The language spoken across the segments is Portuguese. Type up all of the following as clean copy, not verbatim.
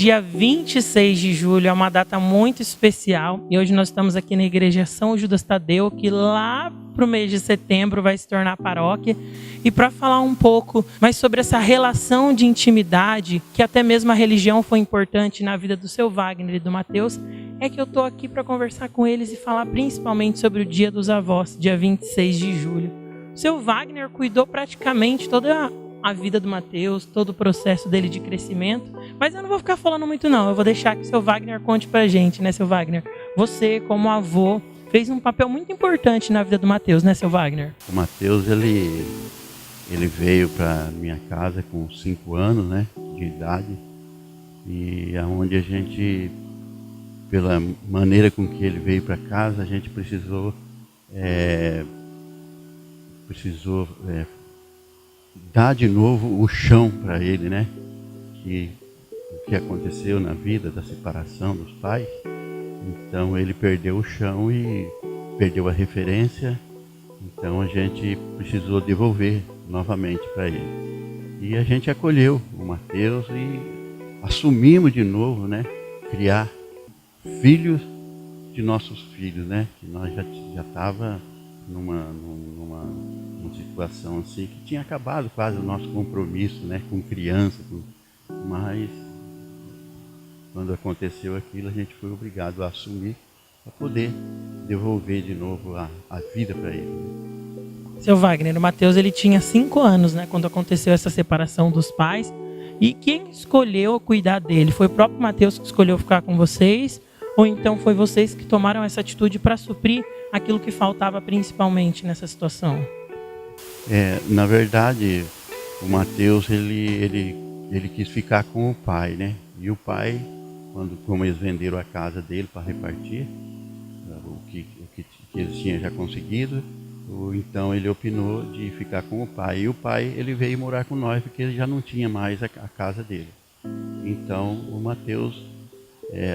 dia 26 de julho, é uma data muito especial. E hoje nós estamos aqui na igreja São Judas Tadeu, que lá para o mês de setembro vai se tornar paróquia. E para falar um pouco mais sobre essa relação de intimidade, que até mesmo a religião foi importante na vida do seu Wagner e do Matheus, é que eu estou aqui para conversar com eles e falar principalmente sobre o Dia dos Avós, dia 26 de julho. O seu Wagner cuidou praticamente toda a vida do Matheus, todo o processo dele de crescimento, mas eu não vou ficar falando muito não, eu vou deixar que o seu Wagner conte pra gente, né, seu Wagner? Você, como avô, fez um papel muito importante na vida do Matheus, né, seu Wagner? O Matheus, ele veio para minha casa com 5 anos, né, de idade, e aonde a gente, pela maneira com que ele veio para casa, a gente precisou dar de novo o chão para ele, né? O que aconteceu na vida da separação dos pais. Então ele perdeu o chão e perdeu a referência. Então a gente precisou devolver novamente para ele. E a gente acolheu o Matheus e assumimos de novo, né? Criar filhos de nossos filhos, né? Que nós já estava numa situação assim que tinha acabado quase o nosso compromisso, né, com criança, mas quando aconteceu aquilo a gente foi obrigado a assumir para poder devolver de novo a vida para ele. Seu Wagner, o Matheus ele tinha 5 anos, né, quando aconteceu essa separação dos pais, e quem escolheu cuidar dele? Foi o próprio Matheus que escolheu ficar com vocês? Ou então foi vocês que tomaram essa atitude para suprir aquilo que faltava principalmente nessa situação? Na verdade, o Matheus ele quis ficar com o pai, né? E o pai, como eles venderam a casa dele para repartir o que eles tinham já conseguido, então ele opinou de ficar com o pai. E o pai ele veio morar com nós porque ele já não tinha mais a casa dele. Então o Matheus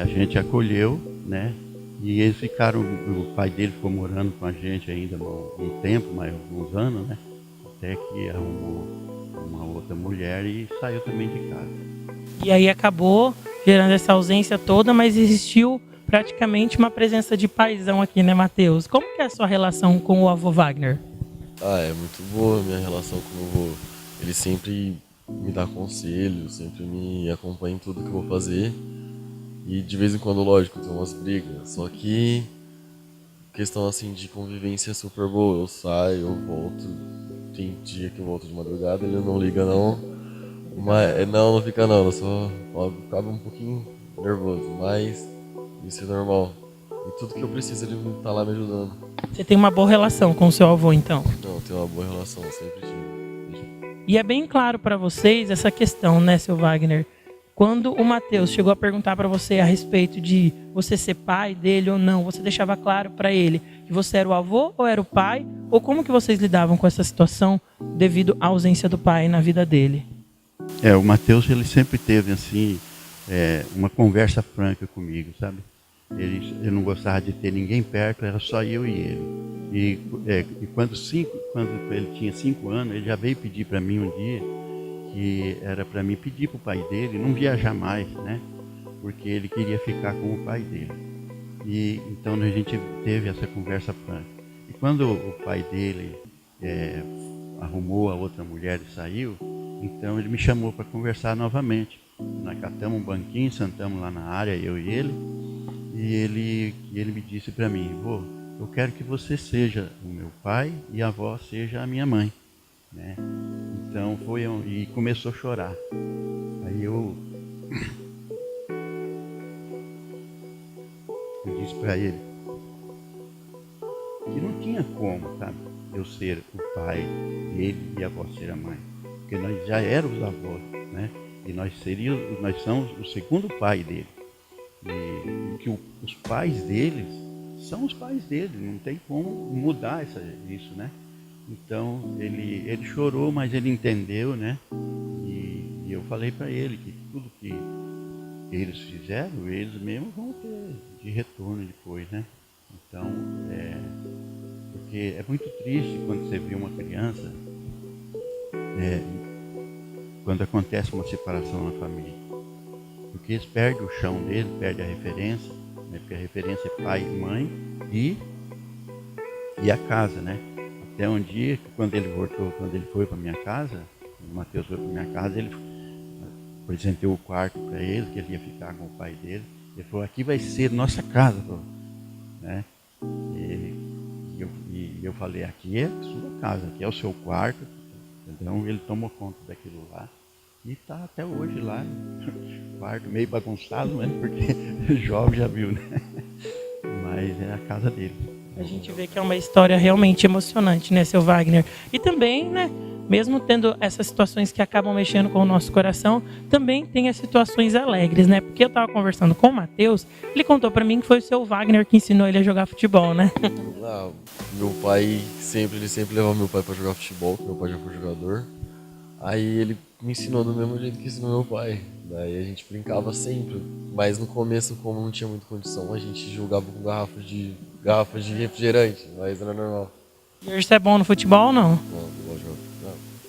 a gente acolheu, né? E eles ficaram, o pai dele ficou morando com a gente ainda um tempo, mais alguns anos, né? Até que arrumou uma outra mulher e saiu também de casa. E aí acabou gerando essa ausência toda, mas existiu praticamente uma presença de paizão aqui, né, Matheus? Como que é a sua relação com o avô Wagner? É muito boa a minha relação com o avô. Ele sempre me dá conselhos, sempre me acompanha em tudo que eu vou fazer. E de vez em quando, lógico, tem umas brigas, só que questão assim de convivência é super boa. Eu saio, eu volto, tem dia que eu volto de madrugada, ele não liga não, mas não fica não, eu só ficava um pouquinho nervoso, mas isso é normal. E tudo que eu preciso ele tá lá me ajudando. Você tem uma boa relação com o seu avô, então? Não, eu tenho uma boa relação, sempre tive. E é bem claro para vocês essa questão, né, seu Wagner? Quando o Matheus chegou a perguntar para você a respeito de você ser pai dele ou não, você deixava claro para ele que você era o avô ou era o pai? Ou como que vocês lidavam com essa situação devido à ausência do pai na vida dele? O Matheus ele sempre teve assim uma conversa franca comigo, sabe? Ele não gostava de ter ninguém perto, era só eu e ele. E quando ele tinha 5 anos, ele já veio pedir para mim um dia que era para mim pedir para o pai dele não viajar mais, né? Porque ele queria ficar com o pai dele. E então a gente teve essa conversa franca. E quando o pai dele arrumou a outra mulher e saiu, então ele me chamou para conversar novamente. Nós catamos um banquinho, sentamos lá na área, eu e ele me disse para mim: vô, eu quero que você seja o meu pai e a avó seja a minha mãe, né? Então e começou a chorar. Aí eu disse para ele que não tinha como, sabe, eu ser o pai dele e a avó ser a mãe, porque nós já éramos avós, né? E nós somos o segundo pai dele. E que os pais deles são os pais dele, não tem como mudar isso, né? Então ele chorou, mas ele entendeu, né? E eu falei para ele que tudo que eles fizeram, eles mesmos vão ter de retorno depois, né? Então, porque é muito triste quando você vê uma criança, quando acontece uma separação na família. porque eles perdem o chão dele, perdem a referência, né? Porque a referência é pai e mãe e a casa, né? Até um dia, que quando ele foi para minha casa, o Mateus foi para minha casa, ele apresentou o quarto para ele, que ele ia ficar com o pai dele. Ele falou, aqui vai ser nossa casa, né? E eu falei, aqui é a sua casa, aqui é o seu quarto. Então ele tomou conta daquilo lá. E está até hoje lá, quarto meio bagunçado, né? Porque jovem já viu, né? Mas é a casa dele. A gente vê que é uma história realmente emocionante, né, seu Wagner? E também, né, mesmo tendo essas situações que acabam mexendo com o nosso coração, também tem as situações alegres, né? Porque eu estava conversando com o Mateus, ele contou para mim que foi o seu Wagner que ensinou ele a jogar futebol, né? Meu pai ele sempre levava meu pai para jogar futebol, porque meu pai já foi jogador. Aí ele me ensinou do mesmo jeito que ensinou meu pai. Daí a gente brincava sempre, mas no começo, como não tinha muita condição, a gente jogava com garrafas de refrigerante, mas era normal. E hoje você é bom no futebol ou não? Não.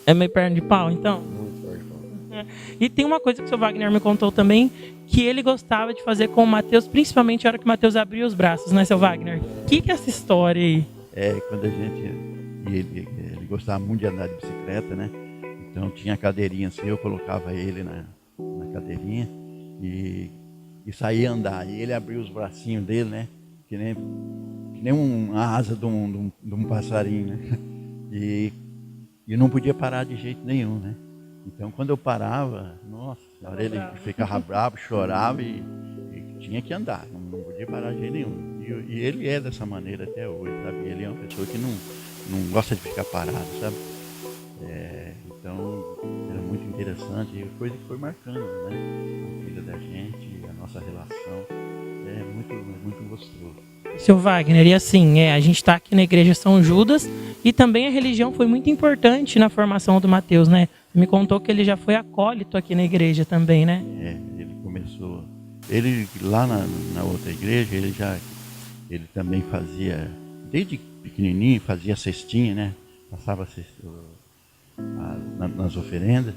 É meio perna de pau, então? Muito perto de pau. E tem uma coisa que o seu Wagner me contou também, que ele gostava de fazer com o Mateus, principalmente a hora que o Mateus abria os braços, né, seu Wagner? O que é essa história aí? Quando a gente... Ele gostava muito de andar de bicicleta, né? Então tinha a cadeirinha assim, eu colocava ele na cadeirinha e saía andar. E ele abria os bracinhos dele, né? Que nem uma asa de um passarinho, né? E não podia parar de jeito nenhum, né? Então quando eu parava, nossa, na hora ele ficava bravo, chorava e tinha que andar, não podia parar de jeito nenhum. E ele é dessa maneira até hoje, sabe? Ele é uma pessoa que não gosta de ficar parado, sabe? Então era muito interessante e coisa que foi marcando, né? A vida da gente, a nossa relação, é muito gostoso. Seu Wagner, e assim, a gente está aqui na Igreja São Judas e também a religião foi muito importante na formação do Mateus, né? Você me contou que ele já foi acólito aqui na igreja também, né? Ele começou, ele lá na outra igreja, ele também fazia, desde pequenininho, fazia cestinha, né? Passava nas oferendas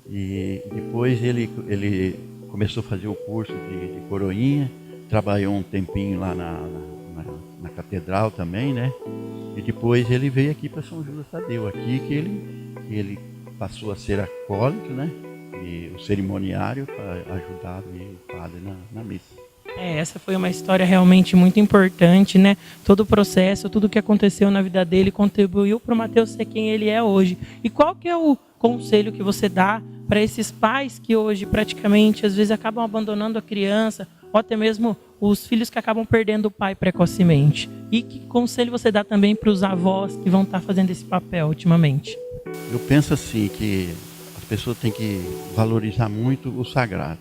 e depois ele começou a fazer o curso de coroinha, trabalhou um tempinho lá na catedral também, né? E depois ele veio aqui para São Judas Tadeu, aqui que ele passou a ser acólito, né? E o cerimoniário para ajudar o padre na missa. Essa foi uma história realmente muito importante, né? Todo o processo, tudo o que aconteceu na vida dele contribuiu para o Mateus ser quem ele é hoje. E qual que é o conselho que você dá para esses pais que hoje praticamente às vezes acabam abandonando a criança, ou até mesmo os filhos que acabam perdendo o pai precocemente? E que conselho você dá também para os avós que vão estar fazendo esse papel ultimamente? Eu penso assim que as pessoas têm que valorizar muito o sagrado,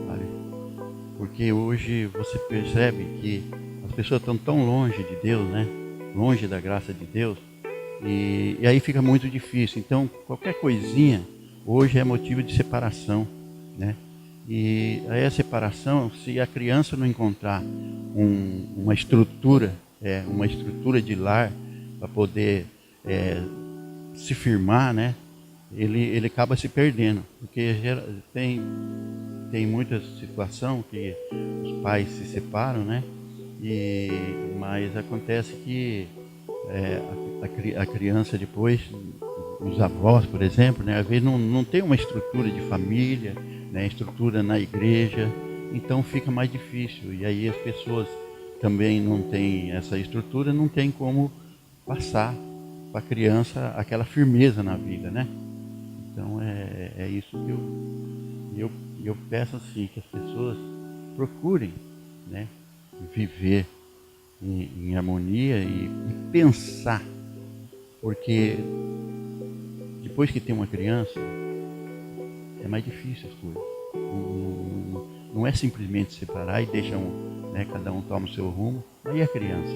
sabe? Porque hoje você percebe que as pessoas estão tão longe de Deus, né? Longe da graça de Deus, e aí fica muito difícil. Então qualquer coisinha hoje é motivo de separação, né? E aí a separação, se a criança não encontrar uma estrutura de lar para poder se firmar, né? Ele acaba se perdendo, porque tem muita situação que os pais se separam, né? Mas acontece que a criança depois, os avós, por exemplo, né? Às vezes não tem uma estrutura de família, né? Estrutura na igreja, então fica mais difícil. E aí as pessoas também não têm essa estrutura, não tem como passar para a criança aquela firmeza na vida, né? Então é isso que eu peço assim, que as pessoas procurem, né, viver em harmonia e pensar, porque depois que tem uma criança é mais difícil as coisas. Não é simplesmente separar e deixar cada um toma o seu rumo, aí a criança.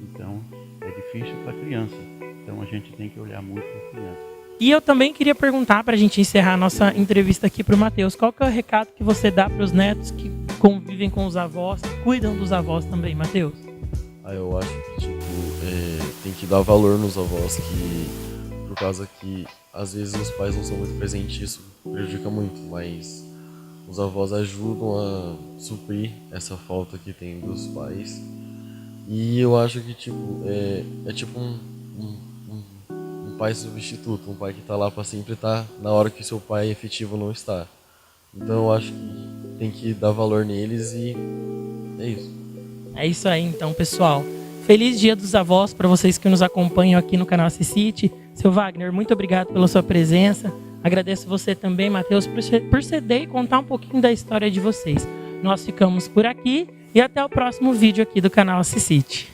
Então é difícil para a criança. Então a gente tem que olhar muito para a criança. E eu também queria perguntar, para a gente encerrar a nossa entrevista aqui para o Mateus, qual que é o recado que você dá para os netos que convivem com os avós, que cuidam dos avós também, Mateus? Eu acho que tem que dar valor nos avós, por causa que às vezes os pais não são muito presentes, isso prejudica muito, mas os avós ajudam a suprir essa falta que tem dos pais. E eu acho que tipo, é tipo um pai substituto, um pai que tá lá para sempre estar na hora que seu pai efetivo não está. Então eu acho que tem que dar valor neles e é isso. É isso aí, então, pessoal. Feliz Dia dos Avós para vocês que nos acompanham aqui no canal Cicite. Seu Wagner, muito obrigado pela sua presença. Agradeço você também, Matheus, por ceder e contar um pouquinho da história de vocês. Nós ficamos por aqui e até o próximo vídeo aqui do canal Cicite.